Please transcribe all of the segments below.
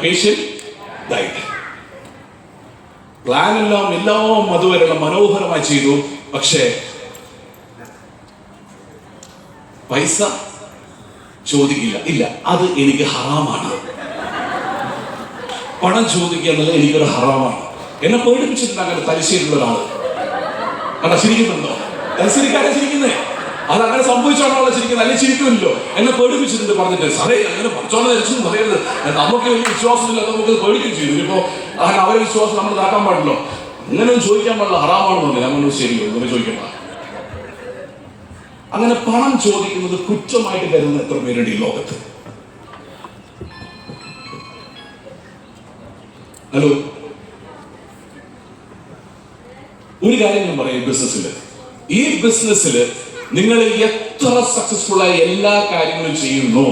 patient died. Plan എല്ലാം അതുവരെയുള്ള മനോഹരമായി ചെയ്തു. പക്ഷേ പൈസ ചോദിക്കില്ല. ഇല്ല, അത് എനിക്ക് ഹറാമാണ്. പണം ചോദിക്കുക എന്നുള്ളത് എനിക്കൊരു ഹറാമാണ്. എന്നെ പേടിപ്പിച്ചിട്ടുണ്ട് അങ്ങനെ തലശ്ശേരിയുള്ള ഒരാള്. കണ്ടാ ചിരിക്കുന്നുണ്ടോ? തലശ്ശേരിക്കാരെ ചിരിക്കുന്നേ. അതങ്ങനെ സംഭവിച്ചോണോ ചിരിക്കുന്നത്, അല്ലെങ്കിൽ ചിരിക്കുമല്ലോ. എന്നെ പേടിപ്പിച്ചിട്ടുണ്ട്, പറഞ്ഞിട്ട് സാറേ അങ്ങനെ പഠിച്ചോണം ധരിച്ചു പറയരുത്, നമുക്ക് വലിയ വിശ്വാസമില്ല, നമുക്ക് പേടിക്കുകയും ചെയ്തു. ഇപ്പോ അങ്ങനെ അവരെ വിശ്വാസം നമ്മൾ താക്കാൻ പാടില്ലോ. അങ്ങനെയൊന്നും ചോദിക്കാൻ പാടില്ല, ഹറാമാണെന്നല്ലേ. അങ്ങനെ ശരിയോ, ഇങ്ങനെ ചോദിക്കണ്ട. അങ്ങനെ പണം ചോദിക്കുന്നത് കുറ്റമായിട്ട് കരുതുന്ന എത്ര പേരുണ്ട് ഈ ലോകത്ത്? ഹലോ, ഒരു കാര്യം ഞാൻ പറയാം. ഈ ബിസിനസ്സിൽ നിങ്ങൾ എത്ര സക്സസ്ഫുൾ ആയി എല്ലാ കാര്യങ്ങളും ചെയ്യുന്നു,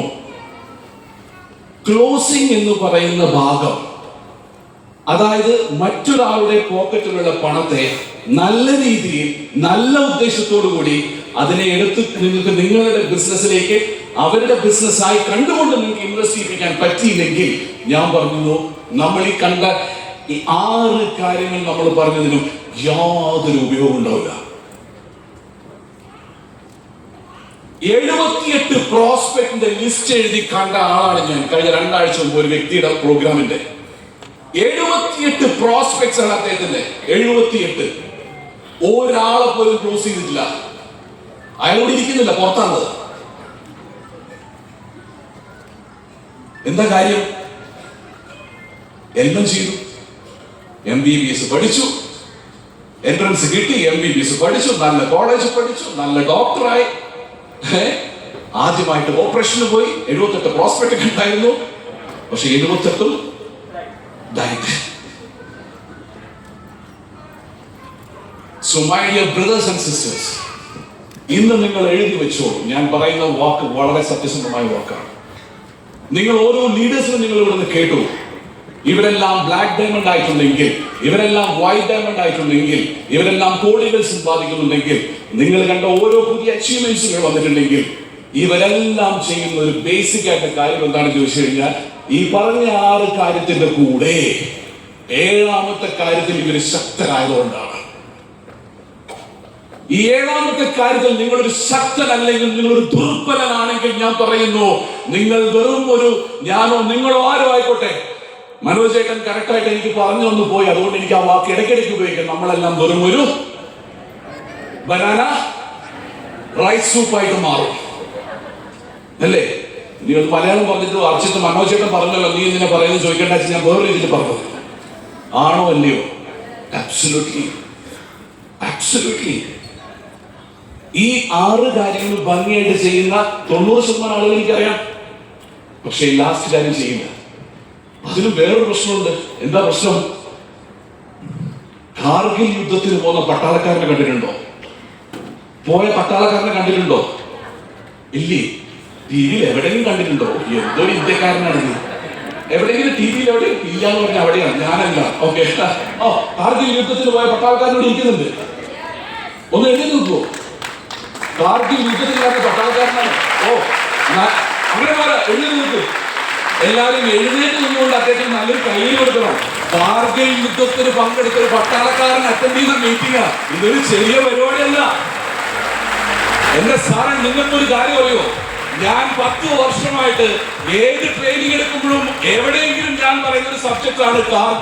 ക്ലോസിംഗ് എന്ന് പറയുന്ന ഭാഗം, അതായത് മറ്റൊരാളുടെ പോക്കറ്റിലുള്ള പണത്തെ നല്ല രീതിയിൽ നല്ല ഉദ്ദേശത്തോടു കൂടി അതിനെ എടുത്ത് നിങ്ങൾക്ക് നിങ്ങളുടെ ബിസിനസ്സിലേക്ക് അവരുടെ ബിസിനസ്സായി കണ്ടുകൊണ്ട് നിങ്ങൾക്ക് ഇൻവെസ്റ്റ് ചെയ്യിപ്പിക്കാൻ പറ്റിയില്ലെങ്കിൽ, ഞാൻ പറഞ്ഞു, നമ്മൾ ഈ കണ്ട ഈ 6 കാര്യങ്ങൾ നമ്മൾ പറഞ്ഞതിനും യാതൊരു ഉപയോഗം ഉണ്ടാവില്ല. 78 പ്രോസ്പെക്ടിന്റെ ലിസ്റ്റ് എഴുതി കണ്ട ആളാണ് ഞാൻ. കഴിഞ്ഞ 2 ആഴ്ച മുമ്പ് ഒരു വ്യക്തിയുടെ പ്രോഗ്രാമിന്റെ 78 പ്രോസ്പെക്ട്സ് ആണ് അദ്ദേഹത്തിന്റെ. 78 ഒരാളെ പോലും ക്ലോസ് ചെയ്തിട്ടില്ല. അയാളോട് ഇരിക്കുന്നില്ല, പുറത്താണ്. എന്താ കാര്യം? എല്ലാം ചെയ്തു. MBBS പഠിച്ചു, എൻട്രൻസ് കിട്ടി, MBBS പഠിച്ചു, നല്ല കോളേജ് പഠിച്ചു, നല്ല ഡോക്ടറായി. ആദ്യമായിട്ട് ഓപ്പറേഷന് പോയി. 78 പ്രോസ്പെക്ട് ഉണ്ടായിരുന്നു. പക്ഷെ 78 diet. So my dear brothers and sisters, ഇന്ന് നിങ്ങൾ എഴുതി വെച്ചോ, ഞാൻ പറയുന്ന വാക്ക് വളരെ സത്യസന്ധമായ വാക്കാണ്. നിങ്ങൾ ഓരോ ലീഡേഴ്സിനും നിങ്ങൾ ഇവിടുന്ന് കേട്ടു. ഇവരെല്ലാം ബ്ലാക്ക് ഡയമണ്ട് ആയിട്ടുണ്ടെങ്കിൽ, ഇവരെല്ലാം വൈറ്റ് ഡയമണ്ട് ആയിട്ടുണ്ടെങ്കിൽ, ഇവരെല്ലാം കോടികൾ സമ്പാദിക്കുന്നുണ്ടെങ്കിൽ, നിങ്ങൾ കണ്ട ഓരോ പുതിയ അച്ചീവ്മെന്റ്സുകൾ വന്നിട്ടുണ്ടെങ്കിൽ, ഇവരെല്ലാം ചെയ്യുന്ന ഒരു ബേസിക് ആയിട്ട് കാര്യം എന്താണെന്ന് ചോദിച്ചു കഴിഞ്ഞാൽ, ഈ പറഞ്ഞ 6 കാര്യത്തിന്റെ കൂടെ 7ാമത്തെ കാര്യത്തിൽ ഇവർ ശക്തരായതുകൊണ്ടാണ്. ഈ 7ാമത്തെ കാര്യത്തിൽ നിങ്ങളൊരു ശക്തനല്ലെങ്കിൽ, നിങ്ങളൊരു ദുർബലനാണെങ്കിൽ, ഞാൻ പറയുന്നു, നിങ്ങൾ വെറും ഒരു, ഞാനോ നിങ്ങളോ ആരോ ആയിക്കോട്ടെ, മനോജ് ചേട്ടൻ കറക്റ്റായിട്ട് എനിക്ക് പറഞ്ഞു വന്നു പോയി, അതുകൊണ്ട് എനിക്ക് ആ വാക്ക് ഇടയ്ക്കിടയ്ക്ക് ഉപയോഗിക്കാം. നമ്മളെല്ലാം വെറും ഒരു ബനാന റൈസ് സൂപ്പായിട്ട് മാറും, അല്ലേ? നീ ഒരു മലയാളം പറഞ്ഞിട്ട് അർച്ചിട്ട് മനോജ് ചേട്ടൻ പറഞ്ഞല്ലോ, നീ ഇതിനെ പറയുന്നത് ചോദിക്കേണ്ട, ഞാൻ വേറെ രീതിയിൽ പറഞ്ഞത് ആണോ അല്ലയോ? Absolutely, absolutely. ഈ 6 കാര്യങ്ങൾ ഭംഗിയായിട്ട് ചെയ്യുന്ന 90% ആളുകൾ എനിക്കറിയാം. പക്ഷെ ഈ ലാസ്റ്റ് കാര്യം ചെയ്യില്ല. അതിലും വേറൊരു പ്രശ്നമുണ്ട്. എന്താ പ്രശ്നം? കാർഗിൽ യുദ്ധത്തിന് പോകുന്ന പട്ടാളക്കാരനെ കണ്ടിട്ടുണ്ടോ? പോയ പട്ടാളക്കാരനെ കണ്ടിട്ടുണ്ടോ? ഇല്ലേ? ടിവിയിൽ എവിടെയെങ്കിലും കണ്ടിട്ടുണ്ടോ? എന്തോ ഇന്ത്യക്കാരനാണ്. എവിടെയെങ്കിലും ടിവിയിൽ എവിടെയും ഇല്ലാന്ന് പറഞ്ഞാൽ അവിടെയാണ്, ഞാനല്ല. ഓക്കെ. കാർഗിൽ യുദ്ധത്തിന് പോയ പട്ടാളക്കാരനോട് ഇരിക്കുന്നുണ്ട്. ഒന്ന് എഴുതി നോക്കുവോ? കാർഗിൽ യുദ്ധത്തിൽ പട്ടാളക്കാരനാണ്. അങ്ങനെ എഴുതി നോക്കൂ. എല്ലാവരും എഴുന്നേറ്റ് നിന്നുകൊണ്ട് അദ്ദേഹത്തിന് നല്ലൊരു കയ്യിൽ കൊടുക്കണം. കാർഗിൽ യുദ്ധത്തിന് പങ്കെടുത്ത ഒരു പട്ടാളക്കാരൻ അറ്റൻഡ് ചെയ്യുന്ന മീറ്റിംഗാ. ഇതൊരു ചെറിയ പരിപാടിയല്ല. എന്റെ സാറേ, നിങ്ങൾക്കൊരു കാര്യം അറിയോ? ഞാൻ 10 വർഷമായിട്ട് ഏത് ട്രെയിനിങ് എടുക്കുമ്പോഴും എവിടെയെങ്കിലും ഞാൻ പറയുന്ന ഒരു സബ്ജക്റ്റ് ആണ് കാർഗിൽ